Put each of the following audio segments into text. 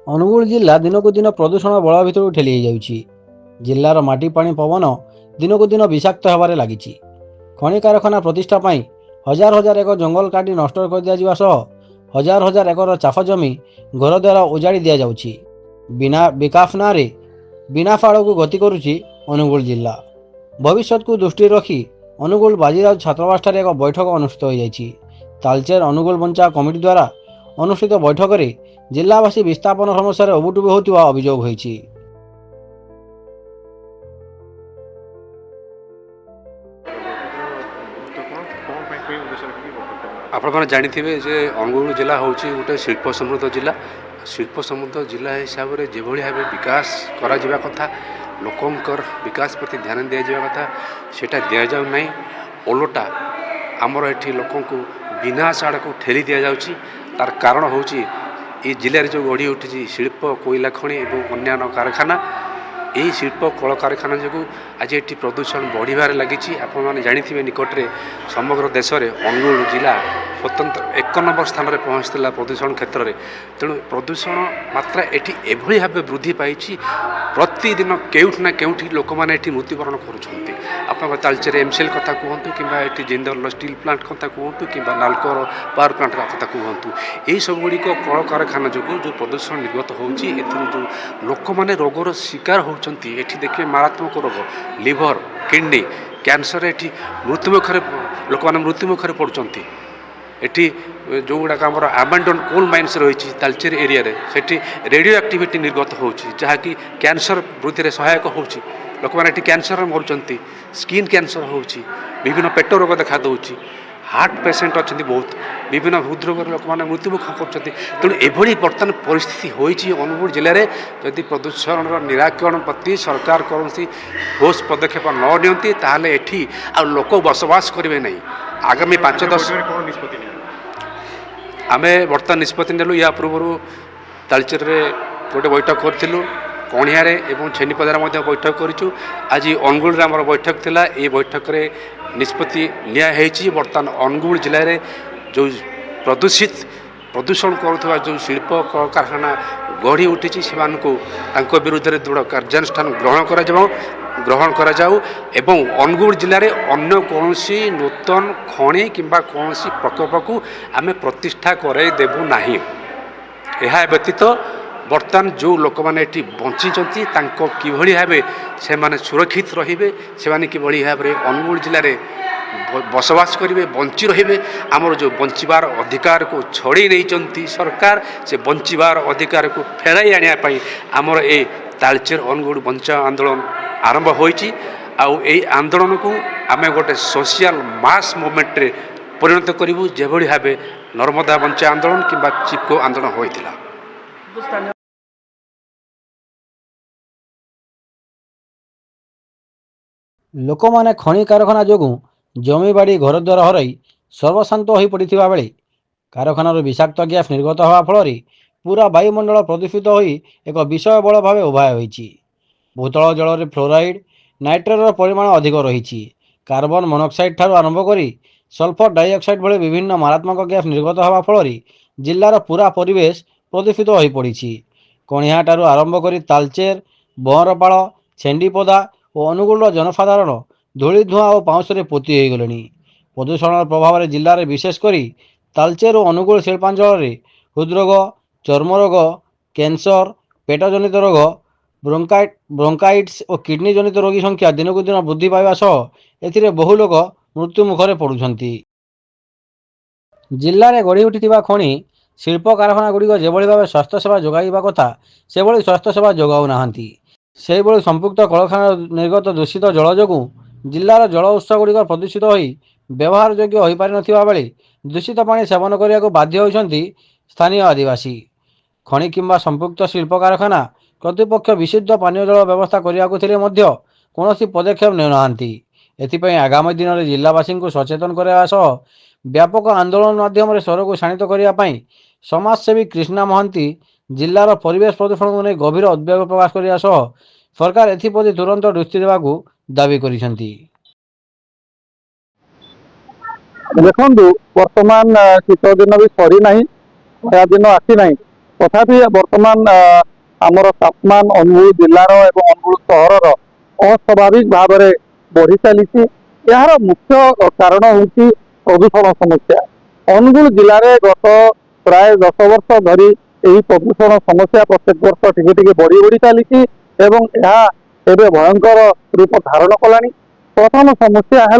ଅନୁଗୁଳ ଜିଲ୍ଲା ଦିନକୁ ଦିନ ପ୍ରଦୂଷଣ ବଳ ଭିତରକୁ ଠେଲି ହୋଇଯାଉଛି। ଜିଲ୍ଲାର ମାଟି ପାଣି ପବନ ଦିନକୁ ଦିନ ବିଷାକ୍ତ ହେବାରେ ଲାଗିଛି। ଖଣି କାରଖାନା ପ୍ରତିଷ୍ଠା ପାଇଁ ହଜାର ହଜାର ଏକର ଜଙ୍ଗଲ କାଟି ନଷ୍ଟ କରିଦିଆଯିବା ସହ ହଜାର ହଜାର ଏକର ଚାଷ ଜମି ଘରଦ୍ୱାର ଉଜାଡ଼ି ଦିଆଯାଉଛି। ବିନା ବିକାଶ ନାଁରେ ବିନା ଫାଳକୁ ଗତି କରୁଛି ଅନୁଗୁଳ ଜିଲ୍ଲା। ଭବିଷ୍ୟତକୁ ଦୃଷ୍ଟିରେ ରଖି ଅନୁଗୁଳ ବାଜିରାଉତ ଛାତ୍ରାବାସଠାରେ ଏକ ବୈଠକ ଅନୁଷ୍ଠିତ ହୋଇଯାଇଛି। ତାଳଚେର ଅନୁଗୁଳ ବଞ୍ଚାଅ କମିଟି ଦ୍ୱାରା ଅନୁଷ୍ଠିତ ବୈଠକରେ ଜିଲ୍ଲାବାସୀ ବିସ୍ଥାପନ ସମସ୍ୟାରେ ଉବୁଟୁବୁ ହେଉଥିବା ଅଭିଯୋଗ ହୋଇଛି। आपने जानिथिबे जे अनुगुल जिला हूँ गोटे शिल्प समृद्ध जिला। शिल्प समृद्ध जिला हिसाब से जो भाव विकास करा कथा लोकंकर विकास प्रति ध्यान दि जावा कथा सेटा दि जाऊ ना। ओलटा आमर एठी लोक विनाश आड़ को ठेली दि जाऊँगी। तार कारण हूँ ये जिले जो गढ़ी उठी शिल्प कोयला खनि और अन्य कारखाना यही शिल्प कल कारखाना जो आज ये प्रदूषण बढ़िबार लगी। आपने जानिथिबे निकटरे समग्र देश में अनुगुल जिला स्वतंत्र 1 नंबर स्थान में पहुँचला प्रदूषण क्षेत्र में। तेणु प्रदूषण मात्रा एटी एभली भाव वृद्धि पाई प्रतिदिन केउठी ना केउठी लोक मैंने मृत्युवरण करुँच। आप तालचेर एमसीएल कथा कहतु कि जिंदल स्टील प्लांट कथा कहतु कि नालकोर पावर प्लांट कथा कहतु यही सब गुड़िक कल कारखाना जो जो प्रदूषण निर्गत होती जो लोक मैंने रोगर शिकार होती। देखिए मारात्मक रोग लिवर किडनी कैंसर एटी मृत्युमुखर लोक मैंने मृत्युमुखर पड़ुंट। एटी जो गुड़ाक आम आबांडन कोल माइन्स रही तालचेर एरिया से रेडियो एक्टिविटी निर्गत हो जहाँकि कैंसर वृद्धि में सहायक हो। लोक मैंने कैंसर मरुंच स्किन कैंसर हो विभिन्न पेट रोग देखा दूँ हार्ट पेसेंट अच्छा बहुत विभिन्न हृदरोग लोक मैंने मृत्युमुख कर। तेणु एभली बर्तमान परिस्थिति होती अनुगुल जिले में जदि प्रदूषण निराकरण प्रति सरकार कौन ठोस पदक्षेप न नियंती ताहले एठी आ लोक बसवास करेंगे नहीं। आगामी 5-10 आमे बर्तमान निष्पत्ति नेलु। या पूर्व तालचेर गोटे बैठक करूँ कणियारे एवं छेनीपदार बैठक करूँ। आज अनुगुल आम बैठक थिला। ये बैठक रे निष्पत्ति निया बर्तमान अनुगुल जिले में जो प्रदूषण करुवा जो शिल्प कारखाना गढ़ी उठी से विरुद्ध में दृढ़ कार्यानुष्ठान ग्रहण करा जाऊ एवं अनुगुल जिले में अन्य कौन नूतन खनि किंबा कौन प्रकल्प को आम प्रतिष्ठा कराई देबू नहीं। यह व्यतीत बर्तमान जो लोक मैंने बंची किभली भाव से सुरक्षित रे से किभली भाव अनुगुल जिले में बसवास करेंगे बंची रे आमर जो बंचार अधिकार को छड़े नहीं सरकार से बंचार अधिकार को फेराई आने आमर ए तालचेर अनुगुल बंचा आंदोलन आरंभ होई। आंदोलन को आम गोटे सोशल मास मूवमेंट रे परिणत करूँ जेभली भाव नर्मदा बंचा आंदोलन किंबा चिपको आंदोलन होता। लोक मैंने खनि कारखाना जो जमीबाड़ी घरद्वार हरई सर्वशांत हो पड़ा बेले कारखानार विषाक्त ग्यास निर्गत होगा फल पूरा वायुमंडल प्रदूषित हो एक विषय बल भाव उभा होती। भूतल जल में फ्लोराइड नाइट्रेटर परिमाण अधिक रही कार्बन मोनोक्साइड ठार आरंभ कर सल्फर डाइऑक्साइड भली विभिन्न मारात्मक ग्यास निर्गत होगा फल जिलार पूरा परिवेश प्रदूषित हो पड़ी। कणिया ठार आरंभ कर तालचेर बहरपाड़ छेंडीपदा और अनुगुल जनसाधारण धूली धूआं और पाउंशे पोती हो गले। प्रदूषण प्रभाव में जिले में विशेषकर तालचेर और अनुगुल शिल्पांचल में हृदरोग चर्मरोग कैंसर पेटजनित रोग ब्रोंकाइटिस और किडनी जनित रोगी संख्या दिन को दिन वृद्धि पाइबा सह एथिरे बहु लोक मृत्यु मुखरे पड़ुछंती। जिले में गढ़ी उठी खनि शिल्प कारखाना गुड़िक जो भाव स्वास्थ्य सेवा जोगाइबा कथा से स्वास्थ्य सेवा जोगाऊ नाहांती। से संपुक्त कलखाना निर्गत दूषित जल जो जिलार जल उत्स गुड़िक प्रदूषित हो व्यवहार योग्य हो पारि नथिबा बेले दूषित पानी सेवन करने को बाध्य होइछंती स्थानीय आदिवासी। खनि किंबा संपुक्त शिल्प कारखाना कर्तृपक्ष विशुद्ध पानीय जल व्यवस्था करने कौन पदक्षेप नेउनाहांती। एथिपाई आगामी दिन में जिलावासी को सचेतन करने सह व्यापक आंदोलन माध्यम स्वर को शाणित करने समाजसेवी कृष्णा महांती जिलार परिवेश प्रदूषण को नहीं गभीर उद्वेग प्रकाश करने सह सरकार एप्रति तुरंत दृष्टि देवाकू दाबी करिसेंती। देखु बर्तमान शीत दिन भी सरी ना दिन आसी ना तथापि वर्तमान आमर तापमान अनुगुल जिलार एवं अनुगुल सहर अस्वाभाविक भाव में बढ़ी चली। यार मुख्य कारण हूँ प्रदूषण समस्या। अनुगुल जिले में गत प्राय 10 वर्ष धरी यही प्रदूषण समस्या प्रत्येक वर्ष टिके बढ़ी बढ़ी चली एवं एवं भयंकर रूप धारण कलानी। प्रथम समस्या है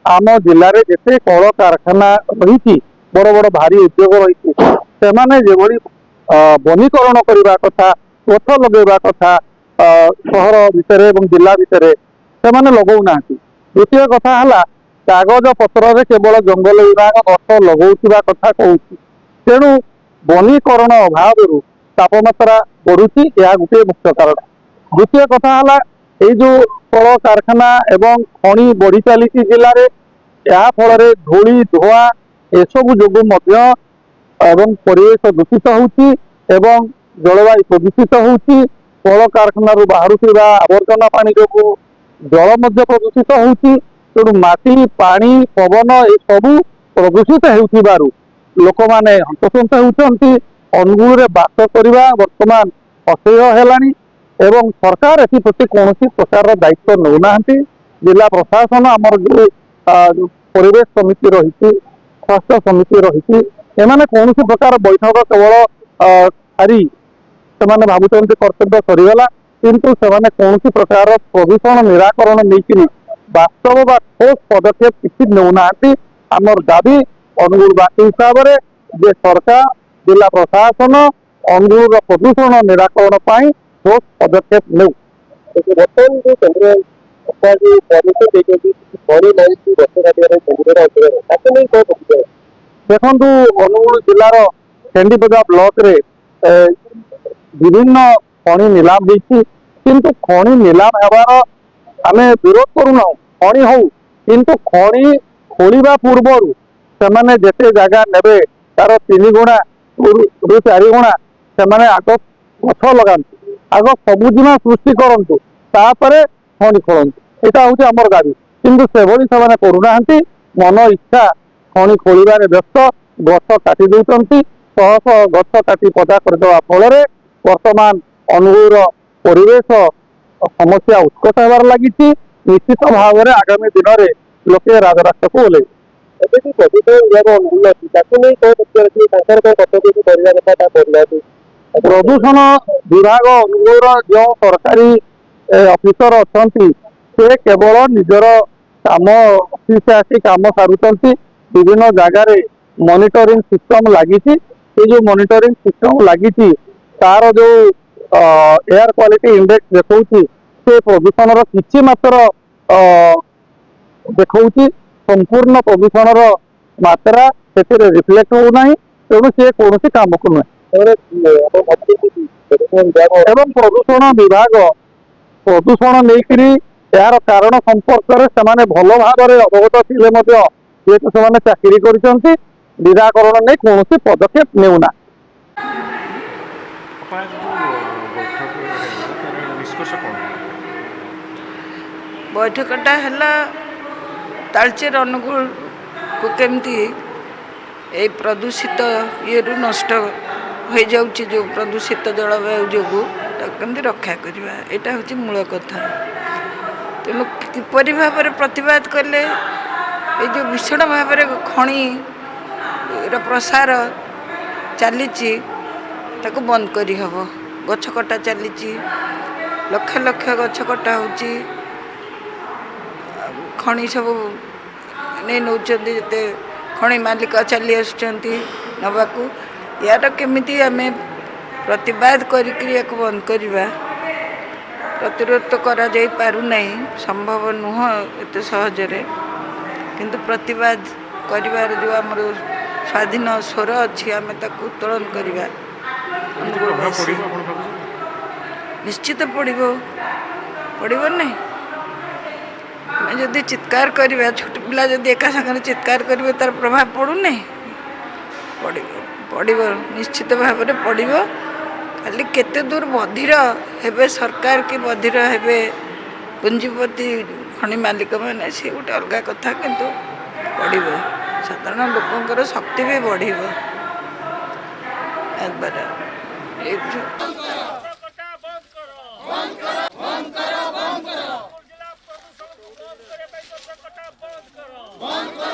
आम जिले में जिते कल कारखाना रही बड़ बड़ भारी उद्योग रही से वनीकरण करने कथा गछ लगेवा कथा सहर भितर एवं जिला भितर से लगौना। द्वितीय कथा है कागज पत्र केवल जंगल विभाग गछ लगौवा कथा कहूँ तेणु वनीकरण अभाव तापमात्रा बढ़ुची यह गोटे मुख्य कारण। द्वितीय कथा है ये जो कल कारखाना एवं खनि बढ़ी चली जिले में या फल धूली धुआ एसबू जो एवं परिवेश दूषित होती एवं जलवायु प्रदूषित होती। कल कारखाना बाहर आवर्जना पानी जो जल प्रदूषित होती। तेणु माटी पानी पवन ये सबू प्रदूषित हो लोक मैंने हंतसंत होती। अनुगुल बास करवा वर्तमान असह्य है एवं सरकार एप्रति कौन प्रकार दायित्व नौना। जिला प्रशासन आमर जो परिवेश समिति रही स्वास्थ्य समिति रही एमाने कौन प्रकार बैठक केवल सारी से भावुं कर्तव्य सरीगला किंतु से कौन प्रकार प्रदूषण निराकरण नहीं वास्तव बा ठोस पदक्षेप किसी नौना। आमर दाबी अनुगुलवासी हिसाब से सरकार जिला प्रशासन अनुगुल प्रदूषण निराकरण पर ठोस पदक्षेप नौ। बर्तमान जो केंद्र देखु अनुगुल जिलार केन्दीपदा ब्लॉक रे विभिन्न खनि निलाम होती किंतु खनि निलाम होवार आम विरोध करूना। खनि हो किंतु खनि खोलिबा पूर्व से जिते जगह ने तार 3 गुणा रु 4 गुणा से आग गछ लगा आग सबुजिमा सृष्टि करूँ तापर खनि खोलतु यहाँ हूँ आमर दाबी किंतु से भाई करूना। मन इच्छा खनि खोलिबार व्यस्त गछ काटी दौरान शह शह गछ काटी पदा करदे फल वर्तमान अनुगुल परिवेश समस्या उत्कट होबार लगी। निश्चित भाव में आगामी दिन में लोके राजरास्ता को ओल्ले प्रदूषण विभाग अनुगुल जो सरकारी ऑफिसर अच्छा से केवल निजर काम ऑफिस आसी कम सारूँ। विभिन्न जगार मॉनिटरिंग सिस्टम लगी जो मॉनिटरिंग सिस्टम लगी तार जो एयर क्वालिटी इंडेक्स देखा से प्रदूषण किसी मात्र देखा संपूर्ण प्रदूषण मात्रा से रिफ्लेक्ट होना तेणु सी कौन काम को नुहे। एवं प्रदूषण विभाग प्रदूषण नहीं यार कारण संपर्क में भल भाव अवगत थे जेहेतु से चाकरी कर निराकरण नहीं कौन पदक्षेप नेउना। बैठकटा है तालचेर अनुगुल को केमती ए प्रदूषित ये नष्ट हो जाऊँगी जो प्रदूषित जलवायु जो कमी रक्षा करवा यहाँ हूँ मूल कथा। तेणु किपरि भाव में प्रतिवाद कले ये जो भीषण भाव में खनि प्रसार चली बंद करी हब। गछ कटा चली लक्ष लक्ष गछ कटा होची खनि सब नहीं नौ जिते खनि मालिक चली आसवाकू यार केमिति आम प्रतिवाद करिक बंद करवा प्रतिरोध तो करा जाई पारु नहीं संभव नुह एत सहजरे किंतु प्रतिवाद करिवार जो आमर स्वाधीन स्वर अच्छी आम ताकू उत्तोलन करवा निश्चित पड़ो पड़ो नहीं जदि चित्कार करवा छोट पिला जदि एका संगे चित्कार करेंगे तार प्रभाव पड़ू नहीं पड़ो निश्चित भाव में पड़ो खाली केते दूर बधिर हेबे सरकार की बधिर हेबे पुंजीपति खनि मालिक मैंने सी गोटे अलग कथा किंतु पड़ो साधारण लोकंर शक्ति भी बढ़ ଏଇଠୁ कटा बंद करो बंद करो जिला प्रदूषण को बंद करे कटा बंद करो